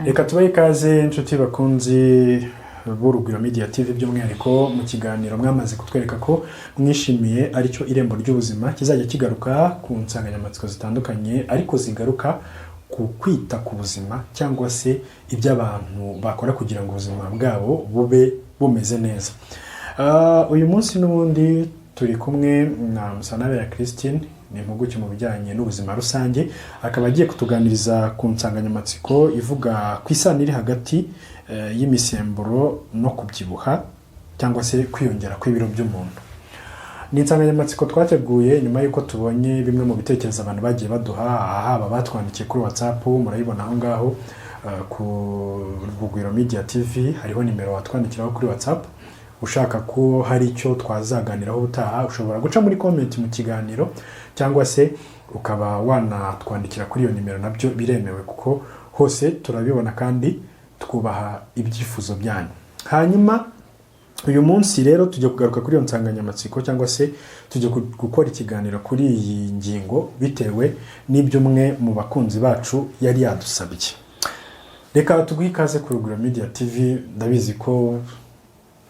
Reka tubahe ikaze inshuti bakunzi b'Urugwiro Media TV by'umwihariko mu kiganiro mwamaze kutwereka ko mwishimiye aricyo irembo ry'ubuzima kizajya kigaruka ku nsanganyamatsiko zitandukanye ariko zigaruka ku kwita ku buzima cyangwa se iby'abantu bakora kugira ngo ubuzima bwabo bube bumeze neza. Uyu munsi n'ubundi turi kumwe na Musanabera Christine, ni impuguke mu bijyanye n'ubuzima rusange, akaba agiye kutuganiriza ku nsanganyamatsiko ivuga ku isano iri hagati y'imisemburo no kubyibuha cyangwa se kwiyongera kw'ibiro by'umuntu. Ni insanganyamatsiko twateguye nyuma y'uko tubonye bimwe mu bitekerezo abantu bagiye baduha, haba batwandikiye kuri WhatsApp, murayibona aho ngaho ku Urugwiro Media TV, hariho nimero watwandikiraho kuri WhatsApp. Ushaka ko hari icyo twazaganiraho ubutaha, ushobora guca muri comment mu kiganiro cyangwa se ukaba wanatwandikira kuri iyo nimero, nabyo biremewe kuko hose turabibona kandi twubaha ibyifuzo byanyu. Hanyuma uyu munsi rero tujye kugaruka kuri iyo nsanganyamatsiko cyangwa se tujye gukora ikiganiro kuri iyi ngingo bitewe n'ibyo umwe mu bakunzi bacu yari yadusabye. Reka tuguhe ikaze ku Urugwiro Media TV, ndabizi ko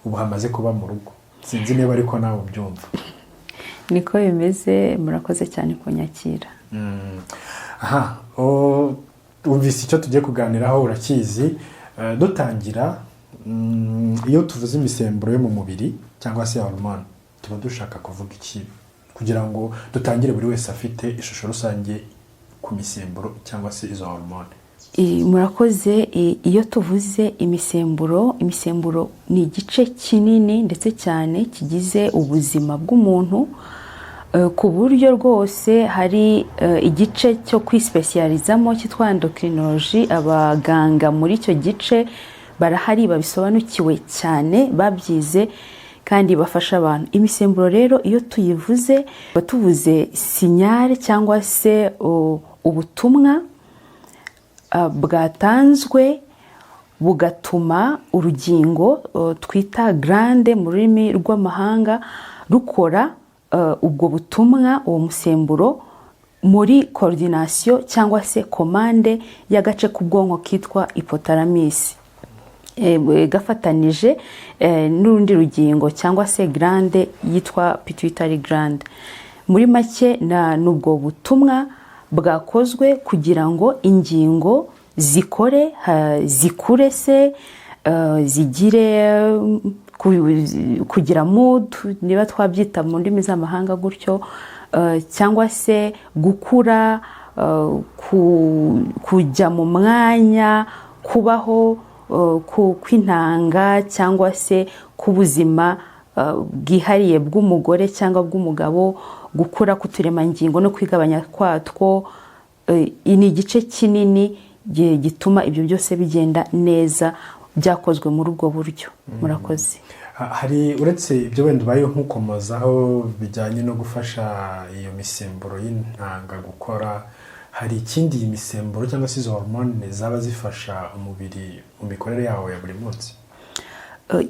ubu hamaze kuba mu rugo, sinzi niba ariko nawe ubyumva. Niko bimeze, murakoze cyane kunyakira. Umvise icyo tugiye kuganiraho, urakizi. Dutangira, iyo tuvuze imisemburo yo mu mubiri cyangwa se hormone, tuba dushaka kuvuga iki kugira ngo dutangire buri wese afite ishusho rusange ku misemburo cyangwa se izo hormone? Murakoze. Iyo tuvuze imisemburo ni igice kinini ndetse cyane kigize ubuzima bw'umuntu, ku buryo rwose hari igice cyo kwispecializamo cyitwa endocrinology. Abaganga muri icyo gice barahari, babisobanukiwe cyane, babyize kandi bafasha abantu. Imisemburo rero iyo tuyivuze tuvuze sinyale cyangwa se ubutumwa bwatanzwe bugatuma urugingo twita glande mu rurimi rw'amahanga rukora ubwo butumwa, uwo musemburo, muri coordination cyangwa se komande y'agace k'ubwonko kitwa hypothalamus, gafatanije n'urundi rugingo cyangwa se glande yitwa pituitary gland. Muri make n'ubwo butumwa bwakozwe kugira ngo ingingo zikore, zikure se, zigire kugira mood, niba twabyita mu ndimi z'amahanga gutyo, cyangwa se gukura, kujya mu mwanya, kubaho kw'intanga cyangwa se k'ubuzima bwihariye bw'umugore cyangwa bw'umugabo, gukura k'uturemangingo no kwigabanya kwatwo. Ni igice kinini gituma ibyo byose bigenda neza, byakozwe muri ubwo buryo. Murakoze. Hari uretse ibyo wenda ubaye nk'ukomozaho bijyanye no gufasha iyo misemburo y'intanga gukora, hari ikindi iyi misemburo cyangwa se izo hormone zaba zifasha umubiri mu mikorere yawo ya buri munsi?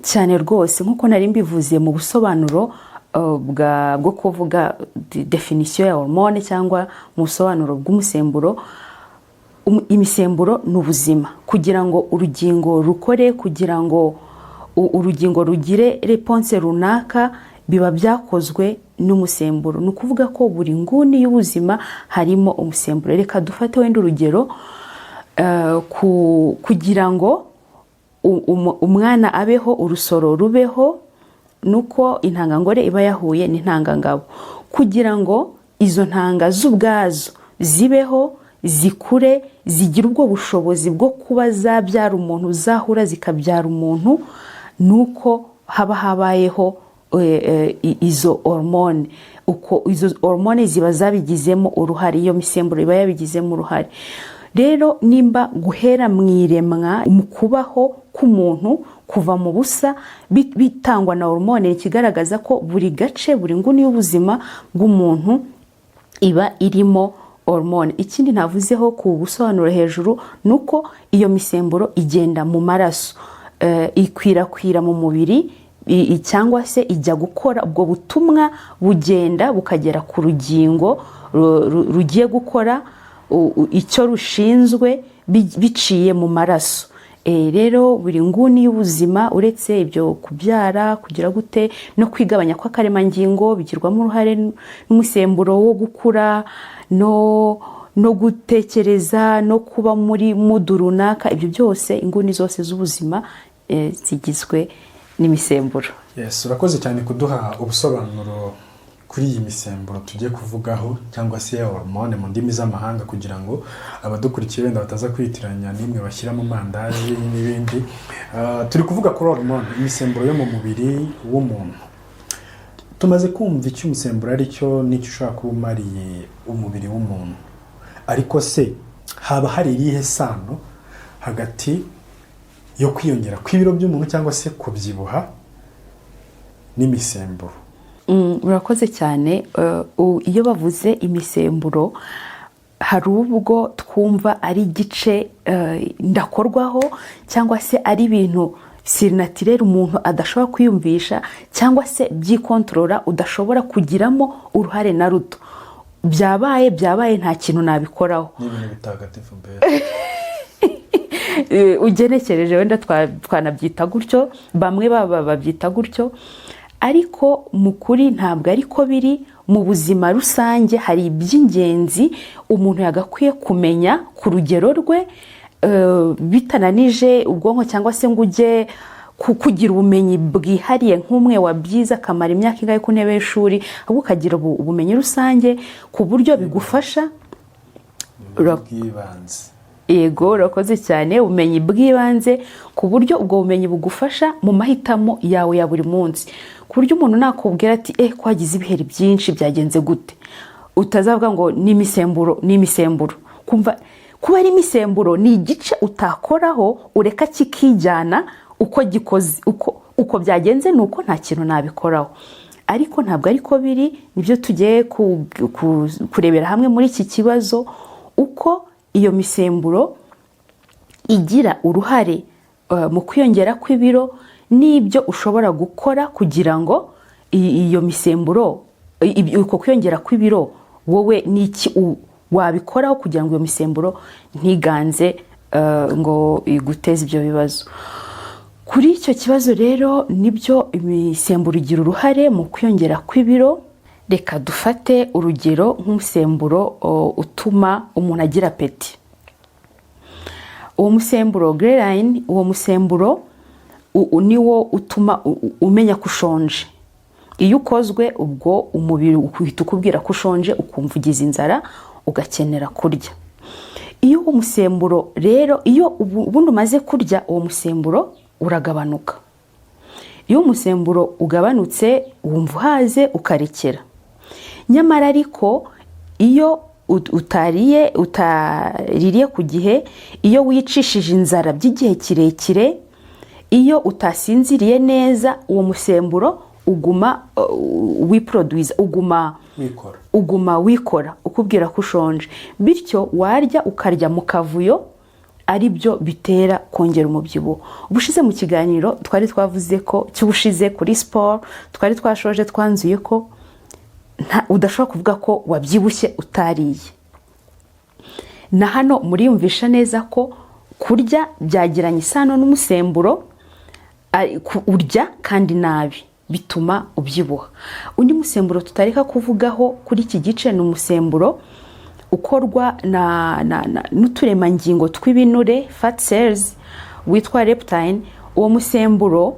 Cyane rwose, nk'uko nari mbivuze mu busobanuro bwo kuvuga definition ya hormone cyangwa mu busobanuro bw'umusemburo. Imisemburo ni ubuzima. Kugira ngo urugingo rukore, kugira ngo urugingo rugire response runaka, biba byakozwe n'umusemburo. Ni ukuvuga ko buri nguni y'ubuzima harimo umusemburo. Reka dufate wenda urugero, kugira ngo umwana abeho, urusoro rubeho, nuko intangangore iba yahuye n'intangangabo. Kugira ngo izo ntanga z'ubwazo zibeho, zikure, zigira ubwo bushobozi bwo kuba zabyara umuntu, zahura zikabyara umuntu, nuko haba habayeho izo hormone. Uko izo hormone ziba zabigizemo uruhare, iyo misemburo iba yabigizemo uruhare. Rero nimba guhera mu iremwa, mu kubaho k'umuntu, kuva mu busa, bitangwa na hormone, ikigaragaza ko buri gace, buri nguni y'ubuzima bw'umuntu iba irimo hormone. Ikindi navuzeho ku busobanuro hejuru, nuko iyo misemburo igenda mu maraso, ikwirakwira mu mubiri, cyangwa se ijya gukora ubwo butumwa, bugenda bukagera ku rugingo rugiye gukora icyo rushinzwe, biciye mu maraso. Rero buri nguni y'ubuzima uretse ibyo kubyara kugira gute no kwigabanya kw'akaremangingo bigirwamo uruhare n'umusemburo wo gukura no gutekereza no kuba muri mudu runaka. Ibyo byose inguni zose z'ubuzima zigizwe n'imisemburo. Yes, urakoze cyane kuduha ubusobanuro kuri iyi misemburo tugiye kuvugaho cyangwa se hormone mu ndimi z'amahanga, kugira ngo abadukurikiye wenda bataza kwitiranya n'imwe bashyira mu mandazi n'ibindi. Turi kuvuga kuri hormone, imisemburo yo mu mubiri w'umuntu. Tumaze kumva icyo umusemburo ari cyo n'icyo ushobora kuba umariye umubiri w'umuntu, ariko se haba hari irihe sano hagati yo kwiyongera kw'ibiro by'umuntu cyangwa se kubyibuha n'imisemburo? Urakoze cyane. Iyo bavuze imisemburo hari ubwo twumva ari igice ndakorwaho cyangwa se ari ibintu sirinatirere umuntu adashobora kwiyumvisha cyangwa se byikontorora udashobora kugiramo uruhare na ruto. Byabaye nta kintu nabikoraho. N'ibintu bitagatifu mbere. Ugenekereje wenda twanabyita gutyo, bamwe babyita gutyo, ariko mu kuri ntabwo ariko biri. Mu buzima rusange hari iby'ingenzi umuntu yagakwiye kumenya ku rugero rwe, bitananije ubwonko cyangwa se ngo ujye kugira ubumenyi bwihariye nk'umwe wabyize akamara imyaka ingahe ku ntebe y'ishuri, ahubwo ukagira ubumenyi rusange ku buryo bigufasha. Yego, urakoze cyane. Ubumenyi bw'ibanze ku buryo ubwo bumenyi bugufasha mu mahitamo yawe ya buri munsi, ku buryo umuntu nakubwira ati kwagize ibiheri byinshi byagenze gute, utazavuga ngo ni imisemburo. Kumva kuba ari imisemburo ni igice utakoraho, ureka kikijyana uko gikoze, uko byagenze ni uko nta kintu nabikoraho. Ariko ntabwo ariko biri. Nibyo tugiye kurebera hamwe muri iki kibazo, uko iyo misemburo igira uruhare mu kwiyongera kw'ibiro, n'ibyo ushobora gukora kugira ngo iyo misemburo, uko kwiyongera kw'ibiro wowe n'iki wabikoraho kugira ngo iyo misemburo ntiganze ngo iguteze ibyo bibazo. Kuri icyo kibazo rero nibyo imisemburo igira uruhare mu kwiyongera kw'ibiro. Reka dufate urugero nk'umusemburo utuma umuntu agira apeti. Uwo musemburo ghrelin, uwo musemburo niwo utuma umenya ko ushonje. Iyo ukozwe ubwo umubiri uhita ukubwira ko ushonje, ukumva ugize inzara ugakenera kurya. Iyo uwo musemburo rero, iyo ubundi umaze kurya, uwo musemburo uragabanuka. Iyo umusemburo ugabanutse wumva uhaze ukarekera. Nyamara ariko iyo utaririye ku gihe, iyo wicishije inzara by'igihe kirekire, iyo utasinziriye neza, uwo musemburo uguma wiproduce, uguma wikora ukubwira ko ushonje. Bityo warya ukarya mu kavuyo, ari byo bitera kongera umubyibuho. Ubushize mu kiganiro twari twavuze ko cy'ubushize kuri siporo, twari twashoje twanzuye ko udashobora kuvuga ko wabyibushye utariye. Na hano muriyumvisha neza ko kurya byagiranye isano n'umusemburo. Urya kandi nabi bituma ubyibuha. Undi musemburo tutareka kuvugaho kuri iki gice ni umusemburo ukorwa n'uturemangingo tw'ibinure, fat cells, witwa leptin. Uwo musemburo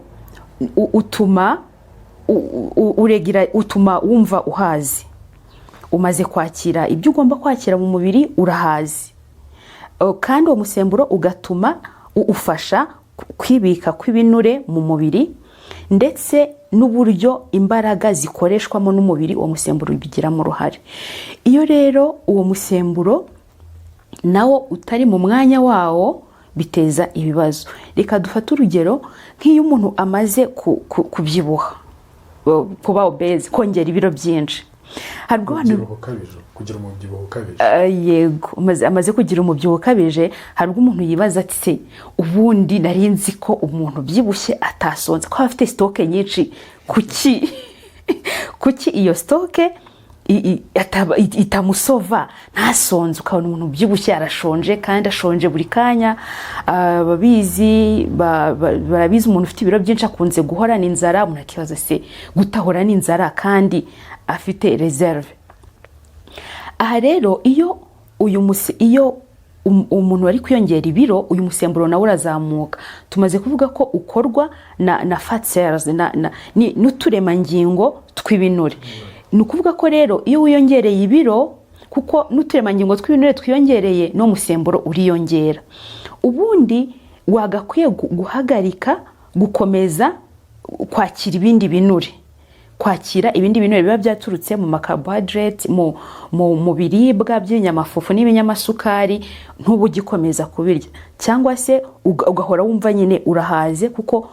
utuma wumva uhazi. Umaze kwakira ibyo ugomba kwakira mu mubiri, urahazi. Kandi uwo musemburo ugatuma ufasha kwibika kw'ibinure mu mubiri, ndetse n'uburyo imbaraga zikoreshwamo n'umubiri uwo musemburo bigiramo uruhare. Iyo rero uwo musemburo nawo utari mu mwanya wawo, biteza ibibazo. Reka dufate urugero nk'iyo umuntu amaze kubyibuha, kuba obese, kongera ibiro byinshi. Kugira umubyibuho ukabije. Yego, amaze kugira umubyibuho ukabije, hari ubwo umuntu yibaza ati se ubundi nari nzi ko umuntu ubyibushye atasonza, ko afite stoke nyinshi, kuki iyo stoke itamusova ntasonze, ukabona umuntu ubyibushye arashonje kandi ashonje buri kanya. barabizi umuntu ufite ibiro byinshi akunze guhorana inzara. umuntu akibaza se gutahorana inzara kandi afite reserve. aha rero iyo umuntu wari kwiyongera ibiro, uyu musemburo nawe urazamuka. tumaze kuvuga ko ukorwa na fat cells n'uturemangingo tw'ibinure. ni ukuvuga ko rero iyo wiyongereye ibiro, kuko n'uturemangingo tw'ibinure twiyongereye no musemburo uriyongera. ubundi wagakwiye guhagarika gukomeza kwakira ibindi binure, kwakira ibindi binure biba byaturutse mu carbohydrate, mu biribwa by'ibinyamafufu n'ibinyamasukari, ntubu ugikomeza kubirya, cyangwa se ugahora wumva nyine urahaze kuko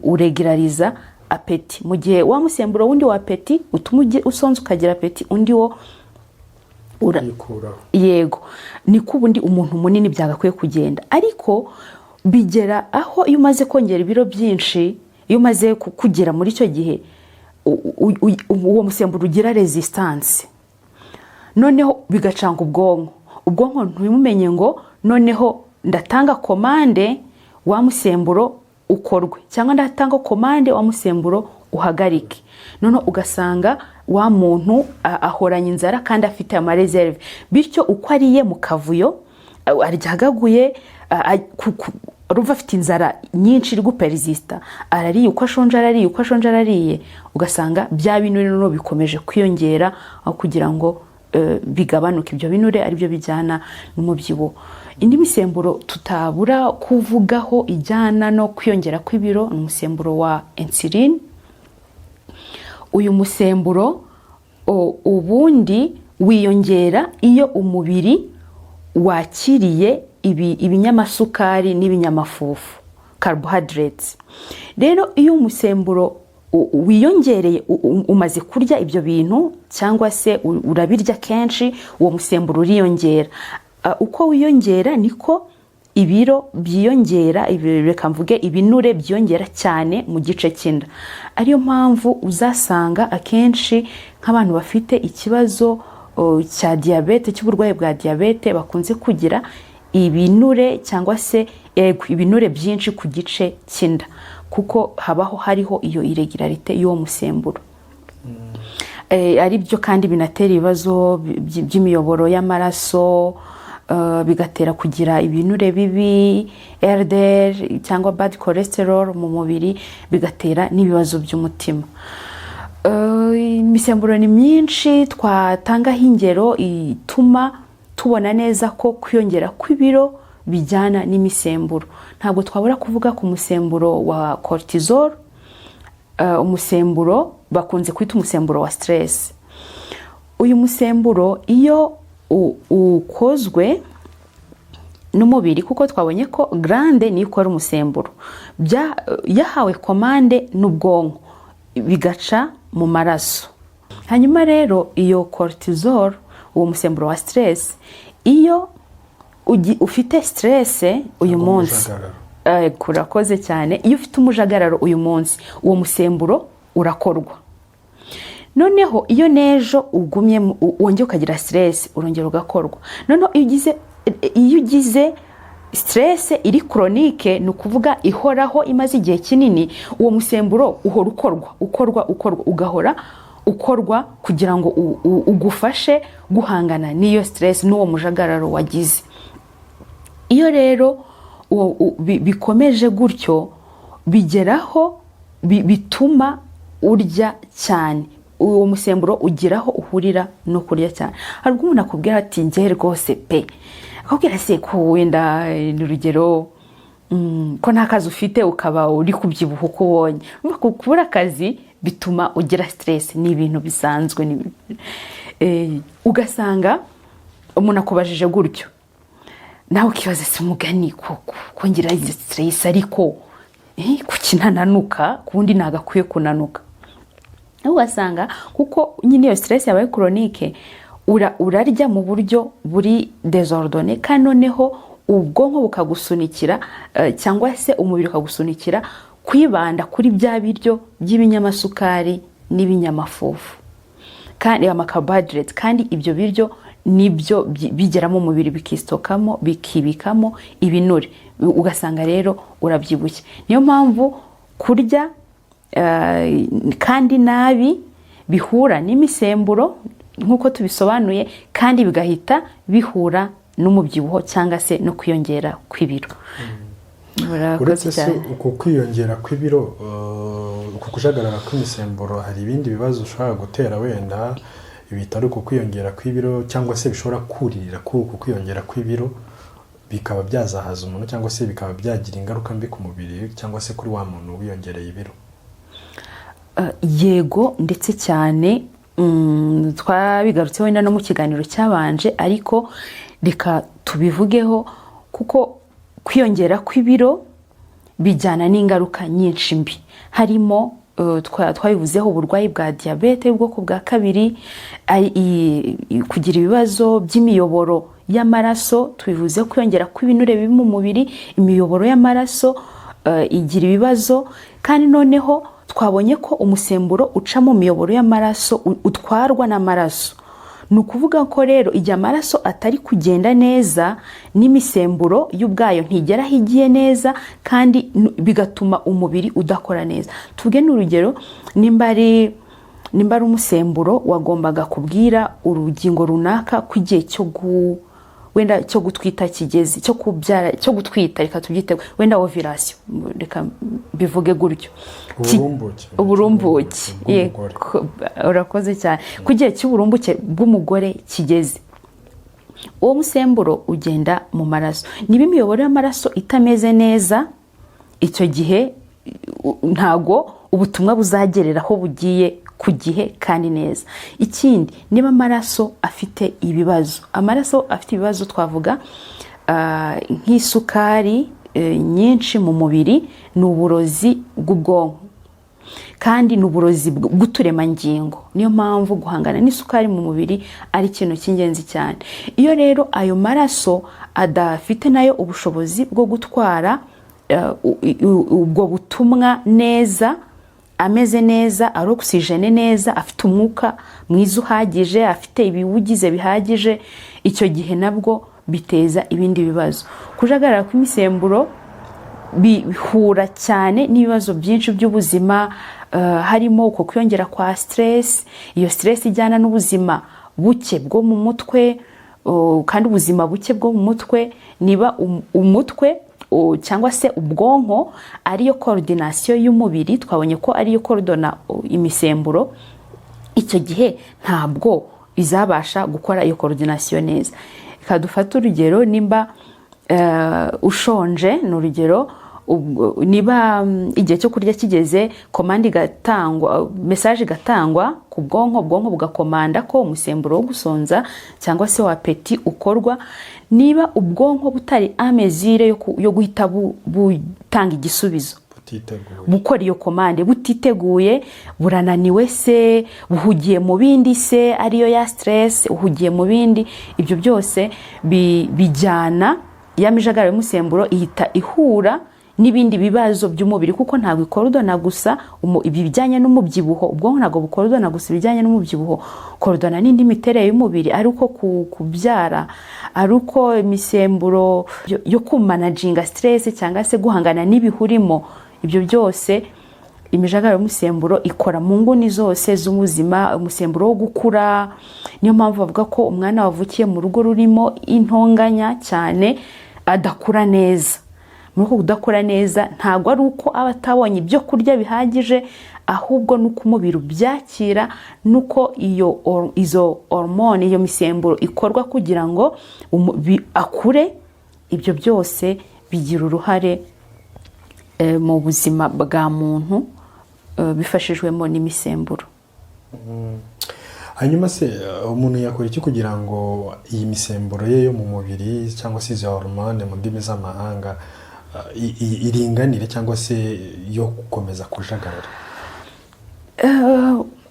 uregulariza apeti. mu gihe wa musemburo wundi wa apeti utuma usonza ukagira apeti, undi wo yego niko ubundi umuntu munini byagakwiye kugenda. ariko bigera aho iyo umaze kongera ibiro byinshi, iyo umaze kugera muri icyo gihe uwo musemburo ugira resistance, noneho bigacanga ubwonko ntibumenye ngo noneho ndatanga komande wa musemburo ukorwe, cyangwa ndatanga komande wa musemburo uhagarike. noneho ugasanga wa muntu ahoranye inzara kandi afite amareserve, bityo uko ariye mu kavuyo aryagaguye, ruva afite inzara nyinshi iri guperesista, arariye uko ashonje arariye, ugasanga bya binure noneho bikomeje kwiyongera aho kugira ngo bigabanuke. ibyo binure aribyo bijyana n'umubyibuho. indi misemburo tutabura kuvugaho ijyana no kwiyongera kw'ibiro ni umusemburo wa insuline. uyu musemburo ubundi wiyongera iyo umubiri wakiriye ibinyamasukari n'ibinyamafufu, carbohydrates. rero iyo umusemburo wiyongereye, umaze kurya ibyo bintu cyangwa se urabirya kenshi, uwo musemburo uriyongera. uko wiyongera niko ibiro byiyongera, reka mvuge ibinure byiyongera cyane mu gice cy'inda. ariyo mpamvu uzasanga akenshi nk'abantu bafite ikibazo cya diyabete, cy'uburwayi bwa diyabete, bakunze kugira ibinure cyangwa se ibinure byinshi ku gice cy'inda, kuko hariho iyo irregularité y'uwo musemburo. ari byo kandi binatera ibibazo by'imiyoboro y'amaraso, bigatera kugira ibinure bibi, LDL cyangwa bad cholesterol mu mubiri, bigatera n'ibibazo by'umutima. imisemburo ni myinshi twatangaho ingero ituma tubona neza ko kwiyongera kw'ibiro bijyana n'imisemburo. ntabwo twabura kuvuga ku musemburo wa cortisol, umusemburo bakunze kwita umusemburo wa stress. uyu musemburo iyo ukozwe n'umubiri, kuko twabonye ko glande niyo ikora umusemburo, yahawe komande n'ubwonko bigaca mu maraso. hanyuma rero iyo cortisol, uwo musemburo wa stress, iyo ufite stress uyu munsi, kurakoze cyane, iyo ufite umujagararo uyu munsi, uwo musemburo urakorwa. noneho iyo nejo ugumye wongeye ukagira stress, urongera ugakorwa. noneho iyo ugize stress iri chronique, ni ukuvuga ihoraho imaze igihe kinini, uwo musemburo uhora ukorwa, ugahora ukorwa kugira ngo ugufashe guhangana n'iyo stress n'uwo mujagararo wagize. iyo rero bikomeje gutyo, bigeraho bituma urya cyane. uwo musemburo ugiraho uhurira no kurya cyane. hari ubwo umuntu akubwira ati njye rwose pe, akubwira se ko wenda n'urugero ko nta kazi ufite ukaba uri kubyibuha uko ubonye. kubura akazi bituma ugira stress, ni ibintu bisanzwe. ugasanga umuntu akubajije gutyo, nawe ukibaza se umugani ko ngira stress ariko kuki ntananuka, kundi nagakwiye kunanuka. ugasanga kuko nyine iyo stress yabaye chronique, urarya mu buryo buri désordonné, kandi noneho ubwonko bukagusunikira cyangwa se umubiri ukagusunikira kwibanda kuri bya biryo by'ibinyamasukari n'ibinyamafufu. kandi carbohydrates, kandi ibyo biryo nibyo bigeramo umubiri bikistokamo bikibikamo ibinure, ugasanga rero urabyibushye. Niyo mpamvu kurya kandi nabi bihura n'imisemburo nk'uko tubisobanuye, kandi bigahita bihura n'umubyibuho cyangwa se no kwiyongera kw'ibiro. Uretse se uko kwiyongera kw'ibiro, uko kujagarara kw'imisemburo, hari ibindi bibazo ushobora gutera wenda bitari uko kwiyongera kw'ibiro, cyangwa se bishobora kuririra kuri uko kwiyongera kw'ibiro bikaba byazahaza umuntu, cyangwa se bikaba byagira ingaruka mbi ku mubiri cyangwa se kuri wa muntu wiyongereye ibiro? Yego, ndetse cyane. Twabigarutse wenda no mu kiganiro cyabanje, ariko reka tubivugeho, kuko kwiyongera kw'ibiro bijyana n'ingaruka nyinshi mbi. Harimo twabivuzeho uburwayi bwa diyabete ubwoko bwa kabiri, kugira ibibazo by'imiyoboro y'amaraso. Tubivuze kwiyongera kw'ibinure biri mu mubiri, imiyoboro y'amaraso igira ibibazo. Kandi noneho twabonye ko umusemburo uca mu miyoboro y'amaraso utwarwa n'amaraso. Ni ukuvuga ko rero igihe amaraso atari kugenda neza, n'imisemburo y'ubwayo ntigera aho igiye neza, kandi bigatuma umubiri udakora neza. tuvuge n'urugero, nimba ari umusemburo wagombaga kubwira urugingo runaka ko igihe wenda cyo gutwita kigeze, cyo kubyara, cyo gutwita, reka tubyite wenda ovulation, reka bivuge gutyo, uburumbuke. Urakoze cyane. Ku gihe cy'uburumbuke bw'umugore kigeze, uwo musemburo ugenda mu maraso. Niba imiyoboro y'amaraso itameze neza, icyo gihe ntago ubutumwa buzagerera aho bugiye ku gihe kandi neza. Ikindi, niba amaraso afite ibibazo, twavuga nk'isukari nyinshi mu mubiri, ni uburozi bw'ubwonko kandi ni uburozi bw'uturemangingo. Niyo mpamvu guhangana n'isukari mu mubiri ari ikintu cy'ingenzi cyane. Iyo rero ayo maraso adafite nayo ubushobozi bwo gutwara ubwo butumwa neza, ameze neza, ari oxygene neza, afite umwuka mwiza uhagije, afite ibiwugize bihagije, icyo gihe nabwo biteza ibindi bibazo. Kujagarara kw'imisemburo bihura cyane n'ibibazo byinshi by'ubuzima, harimo uko kwiyongera kwa stress. Iyo stress ijyana n'ubuzima buke bwo mu mutwe, kandi ubuzima buke bwo mu mutwe, niba umutwe cyangwa se ubwonko ariyo coordination y'umubiri, twabonye ko ariyo coordona imisemburo, icyo gihe ntabwo izabasha gukora iyo coordination neza. Reka dufate urugero, nimba ushonje, ni urugero, niba igihe cyo kurya kigeze, komande igatangwa, message igatangwa ku bwonko, ubwonko bugakomanda ko umusemburo wo gusonza cyangwa se wa peti ukorwa. Niba ubwonko butari amezire yo guhita butanga igisubizo, bukora iyo komande butiteguye, burananiwe se, buhugiye mu bindi se, ariyo ya stress, uhugiye mu bindi, ibyo byose bijyana, ya mijagararo y'umusemburo ihita ihura n'ibindi bibazo by'umubiri, kuko ntabwo ikorodona gusa ibijyanye n'umubyibuho. Ubwonko ntabwo bukorodona gusa ibijyanye n'umubyibuho, korodona n'indi miterere y'umubiri, ari uko kubyara, ari uko imisemburo yo kumanaginga stress cyangwa se guhangana n'ibihurimo. Ibyo byose imijagararo y'umusemburo ikora mu nguni zose z'ubuzima, umusemburo wo gukura. Niyo mpamvu bavuga ko umwana wavukiye mu rugo rurimo intonganya cyane adakura neza. Muri uko kudakora neza, ntabwo ari uko aba atabonye ibyo kurya bihagije, ahubwo nuko umubiri ubyakira, nuko izo hormone, iyo misemburo ikorwa kugira ngo akure. Ibyo byose bigira uruhare mu buzima bwa muntu, bifashijwemo n'imisemburo. Hanyuma se umuntu yakora iki kugira ngo iyi misemburo ye yo mu mubiri, cyangwa se izo hormone mu ndimi z'amahanga, iringanire cyangwa se yo gukomeza kujagarara?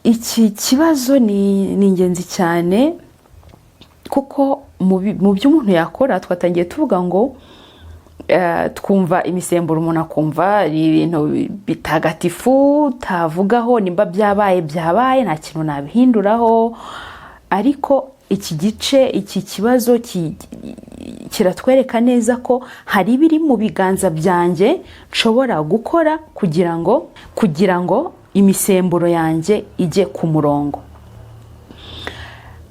Iki kibazo ni ingenzi cyane, kuko mu byo umuntu yakora, twatangiye tuvuga ngo twumva imisemburo umuntu akumva ari ibintu bitagatifu tavugaho nimba byabaye nta kintu nabihinduraho, ariko iki kibazo kiratwereka neza ko hari ibiri mu biganza byanjye nshobora gukora kugira ngo imisemburo yanjye ijye ku murongo.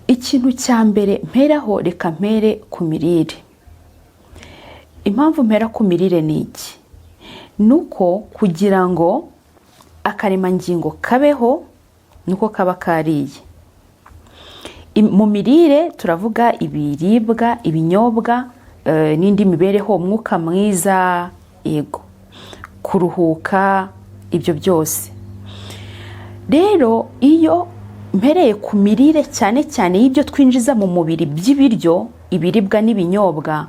Ikintu cya mbere mperaho, reka mpere ku mirire. Impamvu mpera ku mirire ni iki? Nuko kugira ngo akaremangingo kabeho nuko kaba kariye. Mu mirire turavuga ibiribwa, ibinyobwa, n'indi mibereho, umwuka mwiza, yego, kuruhuka, ibyo byose. Rero iyo mpereye ku mirire cyane cyane y'ibyo twinjiza mu mubiri by'ibiryo, ibiribwa n'ibinyobwa,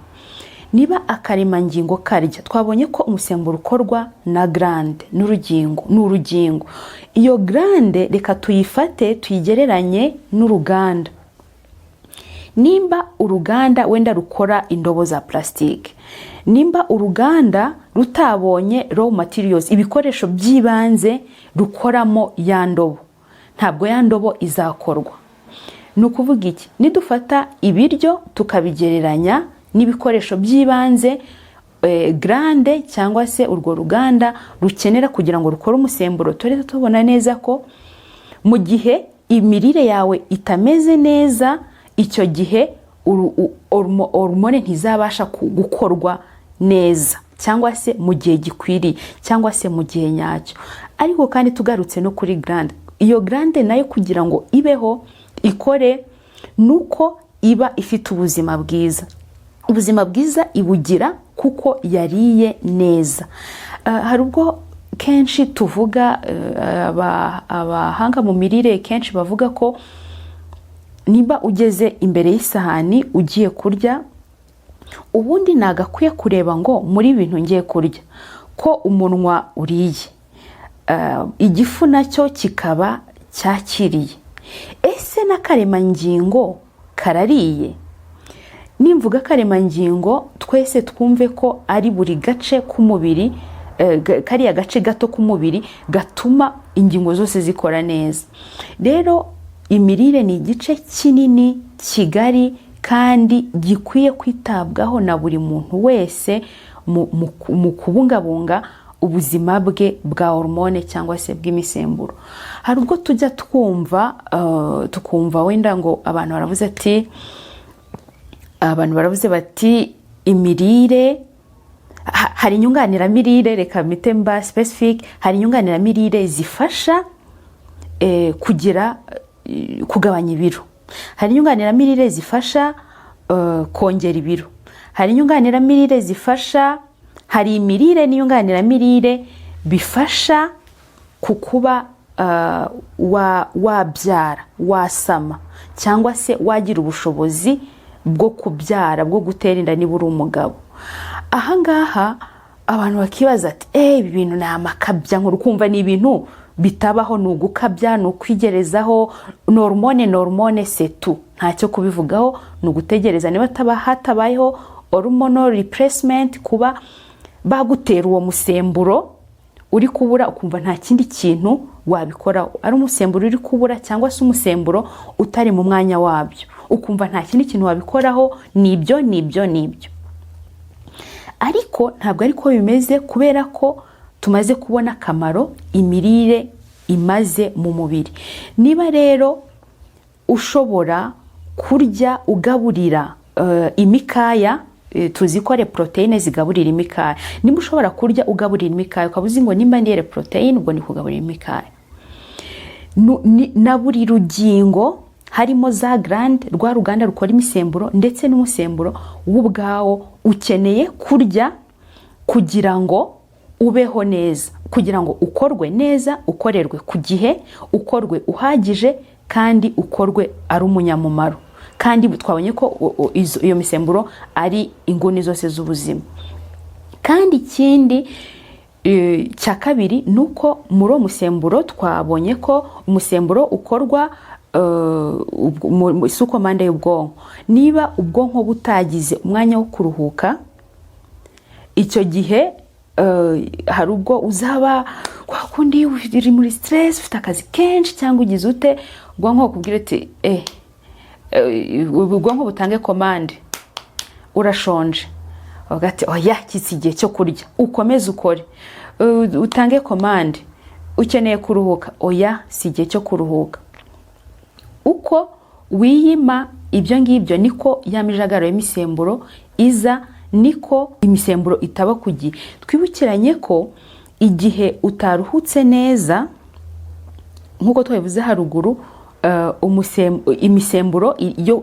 niba akaremangingo karya, twabonye ko umusemburo ukorwa na glande n'urugingo. Iyo glande reka tuyifate tuyigereranye n'uruganda. Nimba uruganda wenda rukora indobo za plastique, nimba uruganda rutabonye raw materials, ibikoresho by'ibanze rukoramo ya ndobo, ntabwo ya ndobo izakorwa. Ni ukuvuga iki? Nidufata ibiryo tukabigereranya n'ibikoresho by'ibanze glande cyangwa se urwo ruganda rukenera kugira ngo rukore umusemburo, tubona neza ko mu gihe imirire yawe itameze neza, icyo gihe hormone ntizabasha gukorwa neza, cyangwa se mu gihe gikwiriye, cyangwa se mu gihe nyacyo. Ariko kandi tugarutse no kuri glande, iyo glande nayo kugira ngo ibeho ikore, nuko iba ifite ubuzima bwiza. Ubuzima bwiza ibugira kuko yariye neza. Hari ubwo kenshi tuvuga, abahanga mu mirire kenshi bavuga ko niba ugeze imbere y'isahani ugiye kurya, ubundi nagakwiye kureba ngo muri ibintu ngiye kurya ko umunwa uriye, igifu nacyo kikaba cyakiriye, ese n'akaremangingo karariye? Nimvuga akaremangingo, twese twumve ko ari buri gace k'umubiri, kariya gace gato k'umubiri gatuma ingingo zose zikora neza. Rero imirire ni igice kinini, kigari, kandi gikwiye kwitabwaho na buri muntu wese mu kubungabunga ubuzima bwe bwa hormone cyangwa se bw'imisemburo. Hari ubwo tujya tukumva wenda ngo abantu baravuze bati imirire, hari inyunganiramirire, reka mpite mba specific, hari inyunganiramirire zifasha kugabanya ibiro, hari inyunganiramirire zifasha kongera ibiro, hari inyunganiramirire zifasha, hari imirire n'inyunganiramirire bifasha kukuba wabyara, wasama, cyangwa se wagira ubushobozi bwo kubyara, bwo gutera inda niba uri umugabo. Ahangaha abantu bakibaza ati ibi bintu ni amakabya, kumva ni ibintu bitabaho, ni ugukabya, ni ukwigerezaho, hormone setu, ntacyo kubivugaho, ni ugutegereza niba hatabayeho hormonal replacement, kuba bagutera uwo musemburo uri kubura, ukumva nta kindi kintu wabikoraho, ari umusemburo uri kubura cyangwa se umusemburo utari mu mwanya wabyo, ukumva nta kindi kintu wabikoraho, nibyo. Ariko ntabwo ariko bimeze, kubera ko tumaze kubona akamaro imirire imaze mu mubiri. Niba rero ushobora kurya ugaburira imikaya, tuzi ko ari proteine zigaburira imikaya, niba ushobora kurya ugaburira imikaya, ukaba uzi ngo nimba ndire proteine, ubwo ni kugaburira imikaya. Na buri rugingo harimo za glande, rwa ruganda rukora imisemburo, ndetse n'umusemburo w'ubwawo ukeneye kurya kugira ngo ubeho neza, kugira ngo ukorwe neza, ukorerwe ku gihe, ukorwe uhagije, kandi ukorwe ari umunyamumaro. Kandi twabonye ko iyo misemburo ari inguni zose z'ubuzima. Kandi ikindi cya kabiri nuko muri uwo musemburo twabonye ko umusemburo ukorwa isuko mande y'ubwonko. Niba ubwonko butagize umwanya wo kuruhuka, icyo gihe hari ubwo uzaba kwa kundi uri muri stress, ufite akazi kenshi cyangwa ugize ute, ubwonko bukubwira ati ubwonko butange komande, urashonje, uvuga ati oya kisi igihe cyo kurya, ukomeze ukore, utange komande, ukeneye kuruhuka, oya si igihe cyo kuruhuka. Uko wiyima ibyo ngibyo niko ya mijagaro y'imisemburo iza, niko imisemburo itaba ku gihe. Twibukiranye ko igihe utaruhutse neza, nk'uko twabivuze haruguru, imisemburo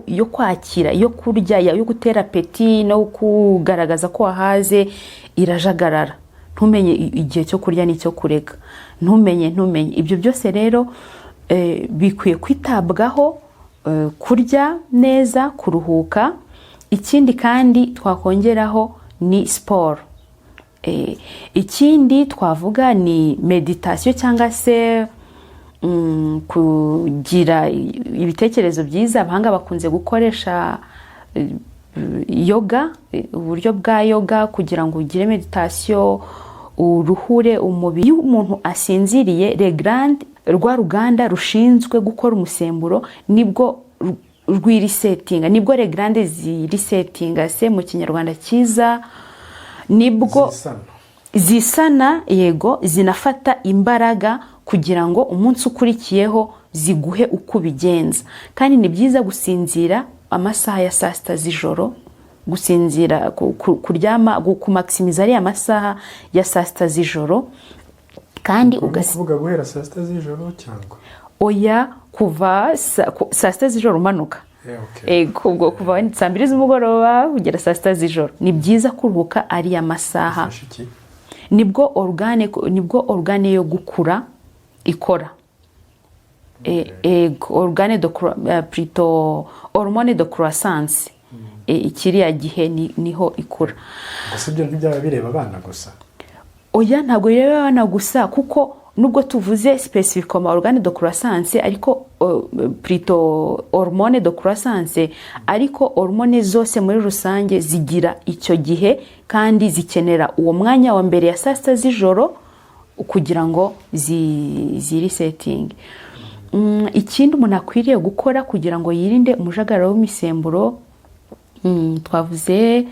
yo kwakira, yo kurya, yo gutera apeti no kugaragaza ko wahaze irajagarara. Ntumenye igihe cyo kurya n'icyo kureka, ntumenye. Ibyo byose rero bikwiye kwitabwaho, kurya neza, kuruhuka. Ikindi kandi twakongeraho ni siporo. Ikindi twavuga ni meditation cyangwa se kugira ibitekerezo byiza. Abahanga bakunze gukoresha yoga, uburyo bwa yoga, kugira ngo ugire meditation, uruhure umubiri. Iyo umuntu asinziriye, reglande, rwa ruganda rushinzwe gukora umusemburo, nibwo rwirisetinga, nibwo reglande zirisetinga se mu kinyarwanda cyiza, nibwo zisana, yego, zinafata imbaraga kugira ngo umunsi ukurikiyeho ziguhe uko ubigenza. Kandi ni byiza gusinzira amasaha ya saa sita z'ijoro, gusinzira, kuryama, kumaximiza ari amasaha ya saa sita z'ijoro. Kandi uvuga guhera saa sita z'ijoro cyangwa oya, kuva saa sita z'ijoro umanuka. Ubwo kuva saa mbiri z'umugoroba kugera saa sita z'ijoro ni byiza kuruhuka ari amasaha. Nibwo organe yo gukura ikora. Organe de plutôt hormone de croissance. Ikiriya gihe niho ikura. Gusa ibyo ntibyaba bireba abana gusa. Oya, ntabwo bireba abana gusa, kuko nubwo tuvuze spécifiquement organe de croissance, ariko plutôt hormone de croissance, ariko hormone zose muri rusange zigira icyo gihe kandi zikenera uwo mwanya wa mbere ya saa sita z'ijoro kugira ngo zirisetinge. Ikindi umuntu akwiriye gukora kugira ngo yirinde umujagararo w'imisemburo, twavuze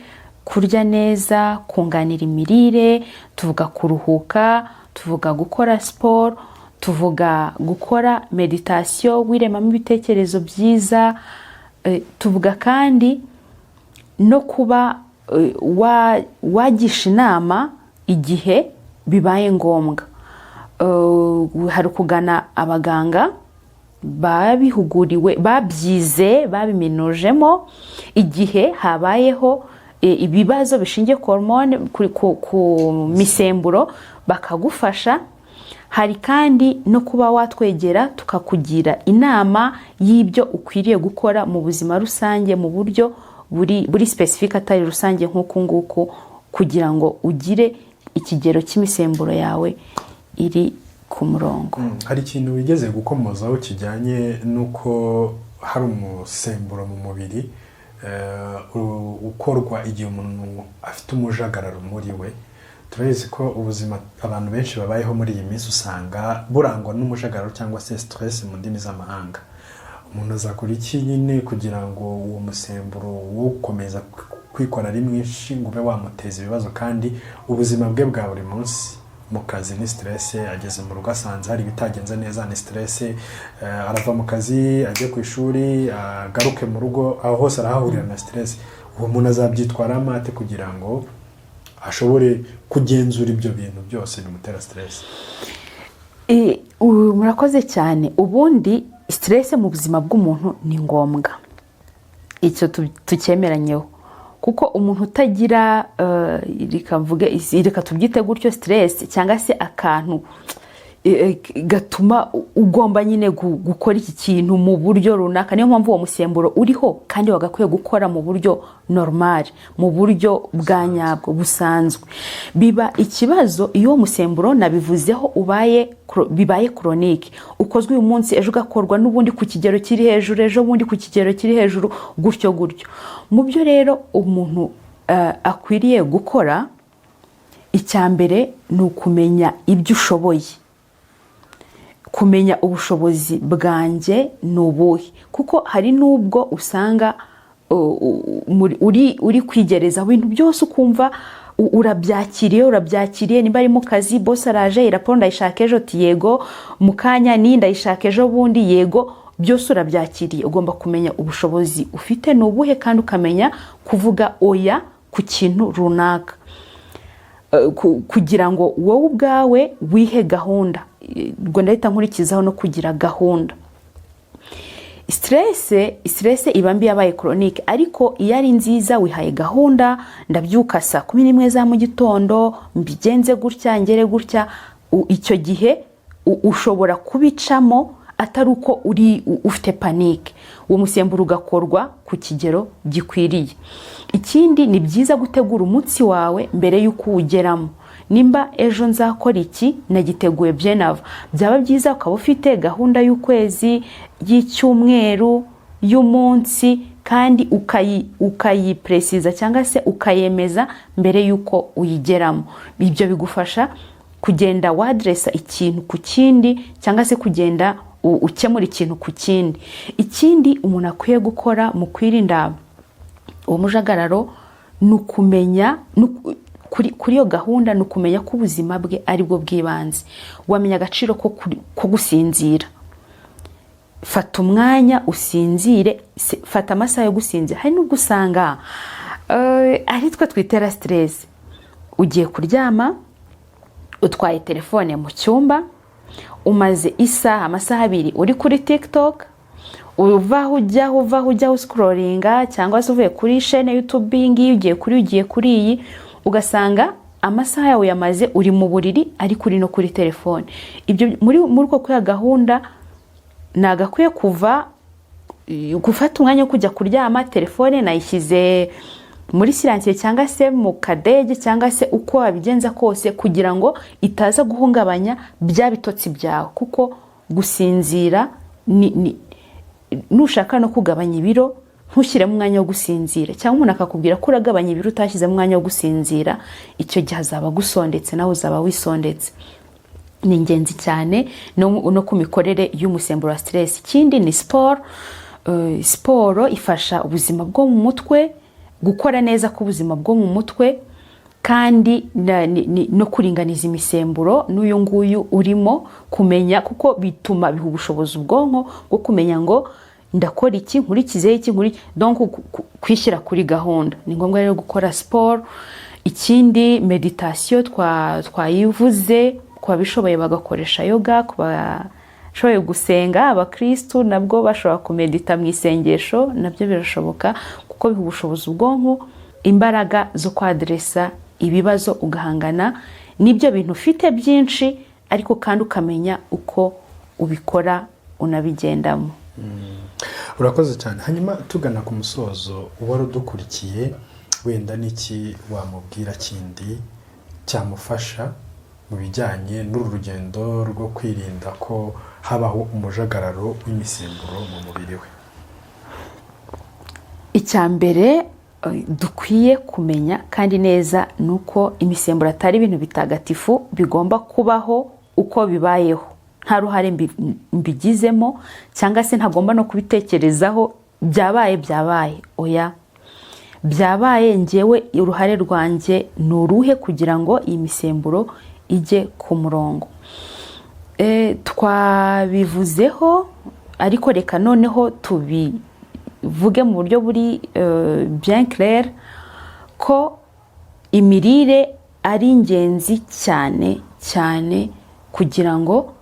kurya neza, kunganira imirire, tuvuga kuruhuka, tuvuga gukora siporo, tuvuga gukora meditation, wiremamo ibitekerezo byiza, tuvuga kandi no kuba wagisha inama igihe bibaye ngombwa. Hari kugana abaganga babihuguriwe, babyize, babiminujemo, igihe habayeho ibibazo bishingiye ku hormone, ku misemburo, bakagufasha. Hari kandi no kuba watwegera tukakugira inama y'ibyo ukwiriye gukora mu buzima rusange, mu buryo buri specific atari rusange nk'uku nguku, kugira ngo ugire ikigero cy'imisemburo yawe iri ku murongo. Hari ikintu wigeze gukomozaho kijyanye n'uko hari umusemburo mu mubiri ukorwa igihe umuntu afite umujagararo muri we. Turabizi ko ubuzima abantu benshi babayeho muri iyi minsi usanga burangwa n'umujagararo cyangwa se stress mu ndimi z'amahanga. Umuntu azakora iki nyine kugira ngo uwo musemburo wo gukomeza kwikora ari mwinshi ngo ube wamuteza ibibazo, kandi ubuzima bwe bwa buri munsi mu kazi ni stress, ageze mu rugo asanze hari ibitagenze neza ni stress, arava mu kazi ajye ku ishuri, agaruke mu rugo, aho hose arahahurira na stress. Uwo muntu azabyitwaramo ate kugira ngo ashobore kugenzura ibyo bintu byose bimutera stress? Murakoze cyane. Ubundi stress mu buzima bw'umuntu ni ngombwa, icyo tucyemeranyeho, kuko umuntu utagira reka tubyite gutyo stress cyangwa se akantu gatuma ugomba nyine gukora iki kintu mu buryo runaka, niyo mpamvu uwo musemburo uriho kandi wagakwiye gukora mu buryo normal, mu buryo bwa nyabwo busanzwe. Biba ikibazo iyo uwo musemburo nabivuzeho bibaye chronique, ukozwe uyu munsi ejo ugakorwa n'ubundi ku kigero kiri hejuru, ejo bundi ku kigero kiri hejuru, gutyo. Mu byo rero umuntu akwiriye gukora icya mbere ni ukumenya ibyo ushoboye, kumenya ubushobozi bwanjye ni ubuhe, kuko hari n'ubwo usanga uri kwigereza ibintu byose ukumva urabyakiriye, niba ari mu kazi bose araje raporo ndayishaka ejo, yego, mu kanya ni ndayishaka ejo bundi, yego, byose urabyakiriye. Ugomba kumenya ubushobozi ufite ni ubuhe, kandi ukamenya kuvuga oya ku kintu runaka, kugira ngo wowe ubwawe wihe gahunda. Ubwo ndahita nkurikizaho no kugira gahunda. Stress iba mbi yabaye chronique, ariko iyo ari nziza wihaye gahunda, ndabyuka saa 11 za mu gitondo, mbigenze gutya, ngere gutya, icyo gihe ushobora kubicamo atari uko uri ufite panique, uwo musemburo ugakorwa ku kigero gikwiriye. Ikindi ni byiza gutegura umunsi wawe mbere y'uko uwugeramo. Nimba ejo nzakora iki, nagiteguye byenava. Byaba byiza ukaba ufite gahunda y'ukwezi, y'icyumweru, y'umunsi, kandi ukayipresiza cyangwa se ukayemeza mbere y'uko uyigeramo. Ibyo bigufasha kugenda wadressa ikintu ku kindi, cyangwa se kugenda ukemura ikintu ku kindi. Ikindi umuntu akwiye gukora mu kwirinda uwo mujagararo ni ukumenya kuri iyo gahunda, ni ukumenya ko ubuzima bwe ari bwo bw'ibanze. Wamenya agaciro ko gusinzira. Fata umwanya usinzire, fata amasaha yo gusinzira. Hari n'ubwo usanga ari twe twitera stress. Ugiye kuryama, utwaye telefone mu cyumba, umaze amasaha 2 uri kuri TikTok, uvaho ujyaho scrollinga, cyangwa se uvuye kuri chaîne YouTube ngiye ugiye kuri iyi, ugasanga amasaha yawe yamaze uri mu buriri ari kuri no kuri telefone. Ibyo muri uko kwa gahunda nagakwiye gufata umwanya wo kujya kuryama, telefone nayishyize muri silence cyangwa se mu kadege, cyangwa se uko wabigenza kose, kugira ngo itaza guhungabanya bya bitotsi byawe. Kuko gusinzira nushaka no kugabanya ibiro, ntushyiremo umwanya wo gusinzira, cyangwa umuntu akakubwira ko uragabanya ibiro utashyizemo umwanya wo gusinzira, icyo gihe azaba gusondetse, nawe uzaba wisondetse. Ni ingenzi cyane no ku mikorere y'umusemburo wa stress. Ikindi ni siporo ifasha ubuzima bwo mu mutwe, gukora neza k'ubuzima bwo mu mutwe, kandi no kuringaniza imisemburo n'uyu nguyu urimo kumenya, kuko bituma biha ubushobozi ubwonko bwo kumenya ngo ndakora iki, nkurikize iki, donc kwishyira kuri gahunda. Ni ngombwa rero gukora siporo. Ikindi meditation twayivuze, kwa bishoboye bagakoresha yoga, kwa shoboye gusenga, abakristo nabwo bashobora kumedita mu isengesho, nabyo birashoboka, kuko biha ubushobozi ubwonko imbaraga zo kwadressa ibibazo, ugahangana n'ibyo bintu ufite byinshi, ariko kandi ukamenya uko ubikora unabigendamo. Urakoze cyane. Hanyuma tugana ku musozo, wari udukurikiye, wenda n'iki wamubwira kindi cyamufasha mu bijyanye n'uru rugendo rwo kwirinda ko habaho umujagararo w'imisemburo mu mubiri we? Icya mbere dukwiye kumenya kandi neza nuko imisemburo atari ibintu bitagatifu bigomba kubaho uko bibayeho, nta ruhare mbigizemo, cyangwa se ntagomba no kubitekerezaho. Byabaye oya, byabaye, ngewe uruhare rwanjye ni uruhe kugira ngo iyi misemburo ijye ku murongo. Twabivuzeho, ariko reka noneho tubivuge mu buryo buri bien clair, ko imirire ari ingenzi cyane cyane kugira ngo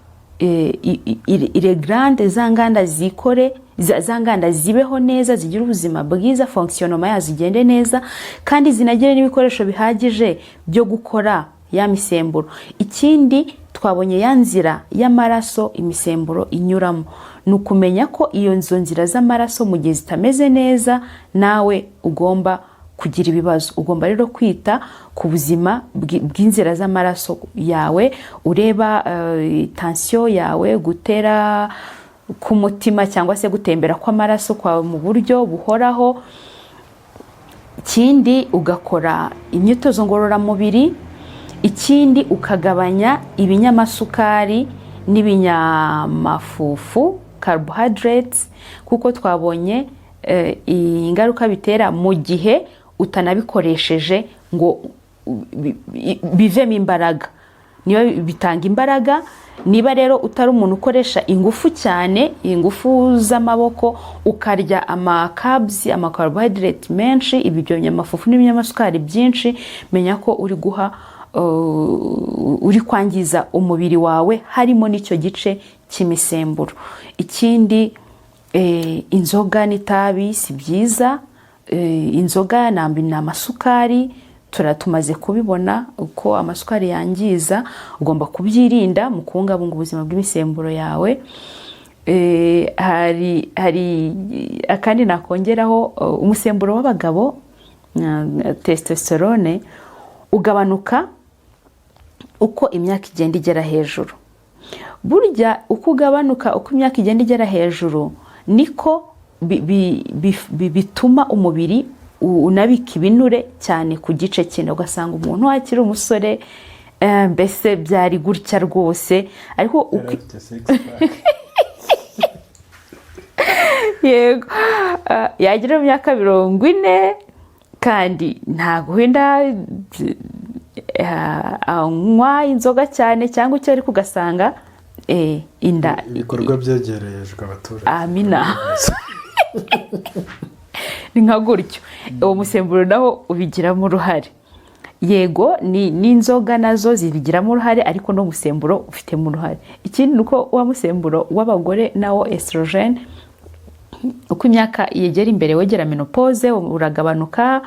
iregrande za nganda zikore, za nganda zibeho neza, zigira ubuzima bwiza, fonctionnement yazo igende neza, kandi zinagire n'ibikoresho bihagije byo gukora ya misemburo. Ikindi twabonye ya nzira y'amaraso imisemburo inyuramo, ni ukumenya ko iyo nzira z'amaraso mu gihe zitameze neza, nawe ugomba kugira ibibazo. Ugomba rero kwita ku buzima bw'inzira z'amaraso yawe, ureba tension yawe, gutera k'umutima cyangwa se gutembera kw'amaraso kwawe mu buryo buhoraho. Ikindi ugakora imyitozo ngororamubiri ikindi ukagabanya ibinyamasukari n'ibinyamafufu carbohydrates, kuko twabonye ingaruka bitera mu gihe utanabikoresheje ngo bivemo imbaraga. Niba bitanga imbaraga, niba rero utari umuntu ukoresha ingufu cyane, ingufu z'amaboko, ukarya carbs, carbohydrates menshi, ibyo binyamafufu n'ibinyamasukari byinshi, menya ko uri kwangiza umubiri wawe, harimo n'icyo gice cy'imisemburo. Ikindi, inzoga n'itabi si byiza. Inzoga ni amasukari, tumaze kubibona uko amasukari yangiza. Ugomba kubyirinda mu kubungabunga ubuzima bw'imisemburo yawe. Hari akandi nakongeraho, umusemburo w'abagabo, testosterone, ugabanuka uko imyaka igenda igera hejuru. Burya uko ugabanuka uko imyaka igenda igera hejuru, niko bituma umubiri unabika ibinure cyane ku gice kino. Ugasanga umuntu akiri umusore, mbese byari gutya rwose, ariko yego, yagira mu myaka 40 kandi ntago wenda anywa inzoga cyane cyangwa icyo, ariko ugasanga inda, ibikorwa byegerejwe abaturage. Amina. Ni nka gutyo, uwo musemburo naho ubigiramo uruhare. Yego, n'inzoga nazo zibigiramo uruhare, ariko no musemburo ufitemo uruhare. Ikindi ni uko wa musemburo w'abagore nawo estrogen, uko imyaka yegera imbere wegera menopause, uragabanuka,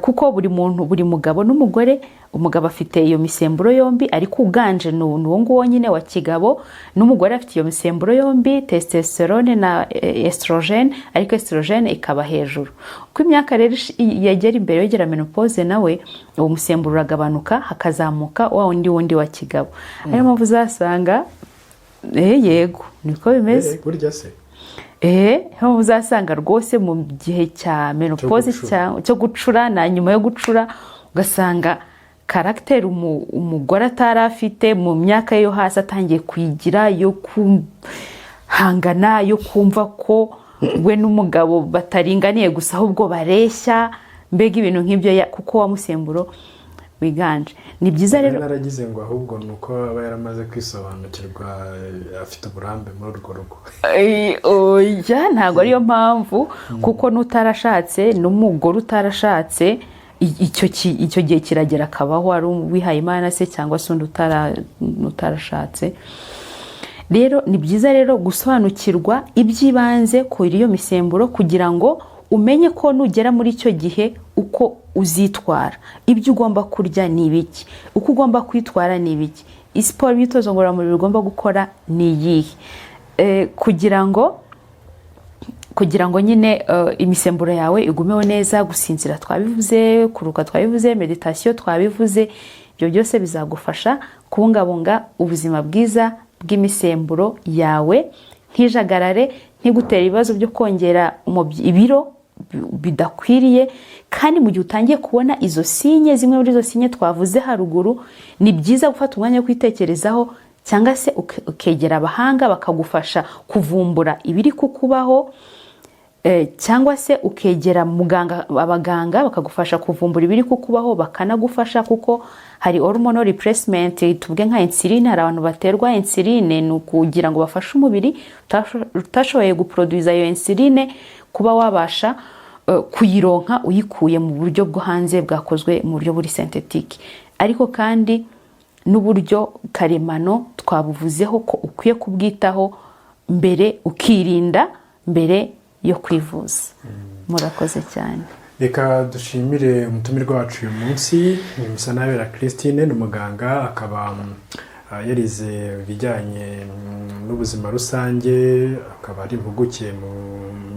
kuko buri mugabo n'umugore, umugabo afite iyo misemburo yombi, ariko uganje n'uwo nguwo nyine wa kigabo, n'umugore afite iyo misemburo yombi, testosterone na estrogen, ariko estrogen ikaba hejuru. Uko imyaka rero yegera imbere wegera menopause, nawe uwo musemburo uragabanuka, hakazamuka wa wundi wa kigabo. Ariyo mpamvu uzasanga yego niko bimeze. Burya se aho uzasanga rwose mu gihe cya menopause cyo gucura na nyuma yo gucura, ugasanga karagiteri umugore atari afite mu myaka yo hasi atangiye kuyigira, yo kuhangana, yo kumva ko we n'umugabo bataringaniye gusa ahubwo bareshya, mbega ibintu nk'ibyo, kuko wa musemburo wiganje. Ni byiza rero, naragize ngo ahubwo nuko aba yaramaze kwisobanukirwa, afite uburambe muri urwo rugo. Oya, ntabwo ariyo mpamvu, kuko n'utarashatse n'umugore utarashatse, icyo gihe kiragera akabaho ari wihaye Imana se cyangwa se undi utarashatse. Rero ni byiza rero gusobanukirwa iby'ibanze kuri iyo misemburo, kugira ngo umenye ko nugera muri icyo gihe uko uzitwara, ibyo ugomba kurya ni ibiki, uko ugomba kwitwara ni ibiki, siporo, imyitozo ngororamubiri ugomba gukora ni iyihe, kugira ngo nyine imisemburo yawe igumeho neza. Gusinzira twabivuze, kuruka twabivuze, meditation twabivuze. Ibyo byose bizagufasha kubungabunga ubuzima bwiza bw'imisemburo yawe, ntijagarare, ntigutera ibibazo byo kongera ibiro bidakwiriye. Kandi mu gihe utangiye kubona izo sinye, zimwe muri izo sinye twavuze haruguru, ni byiza gufata umwanya wo kwitekerezaho, cyangwa se ukegera abahanga bakagufasha kuvumbura ibiri kukubaho, cyangwa se ukegera abaganga bakagufasha kuvumbura ibiri kukubaho, bakanagufasha, kuko hari hormonal replacement, tuvuge nka insuline. Hari abantu baterwa insuline, ni ukugira ngo bafashe umubiri utashoboye guproduza iyo insuline kuba wabasha kuyironka uyikuye mu buryo bwo hanze bwakozwe mu buryo buri synthetic. Ariko kandi n'uburyo karemano twabuvuzeho ko ukwiye kubwitaho mbere, ukirinda mbere yo kwivuza. Murakoze cyane. Reka dushimire umutumirwa wacu uyu munsi, ni Musanabera Christine, ni umuganga, akaba yarize ibijyanye n'ubuzima rusange, akaba ari impuguke mu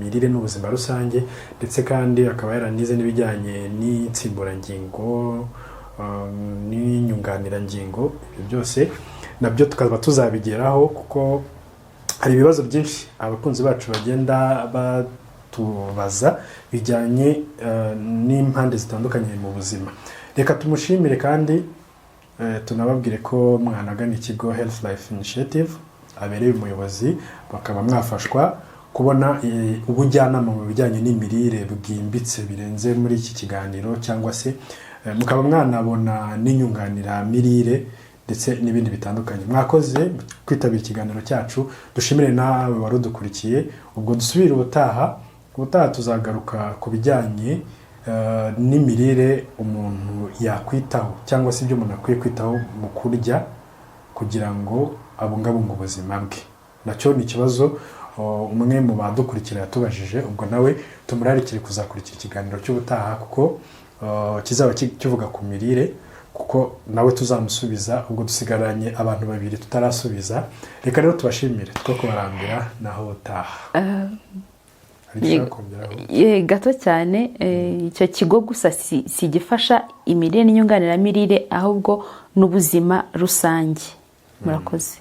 mirire n'ubuzima rusange, ndetse kandi akaba yaranize n'ibijyanye n'insimburangingo n'inyunganirangingo. Ibyo byose nabyo tukaba tuzabigeraho, kuko hari ibibazo byinshi abakunzi bacu bagenda batubaza bijyanye n'impande zitandukanye mu buzima. Reka tumushimire kandi tunababwire ko mwanagana ikigo Health Life Initiative abereye umuyobozi, bakaba mwafashwa kubona ubujyanama mu bijyanye n'imirire bwimbitse birenze muri iki kiganiro, cyangwa se mukaba mwanabona n'inyunganiramirire ndetse n'ibindi bitandukanye. Mwakoze kwitabira ikiganiro cyacu, dushimire nawe warudukurikiye. Ubwo dusubire ubutaha tuzagaruka ku bijyanye n'imirire umuntu yakwitaho, cyangwa se ibyo umuntu akwiye kwitaho mu kurya kugira ngo abungabunge ubuzima bwe. Nacyo ni ikibazo umwe mu badukurikira yatubajije, ubwo nawe tumurarikire kuzakurikira ikiganiro cy'ubutaha kuko kizaba kivuga ku mirire, kuko nawe tuzamusubiza. Ubwo dusigaranye abantu babiri tutarasubiza. Reka rero tubashimire two kubarambira naho utaha. Gato cyane, icyo kigo gusa si gifasha imirire n'inyunganiramirire ahubwo n'ubuzima rusange. Murakoze.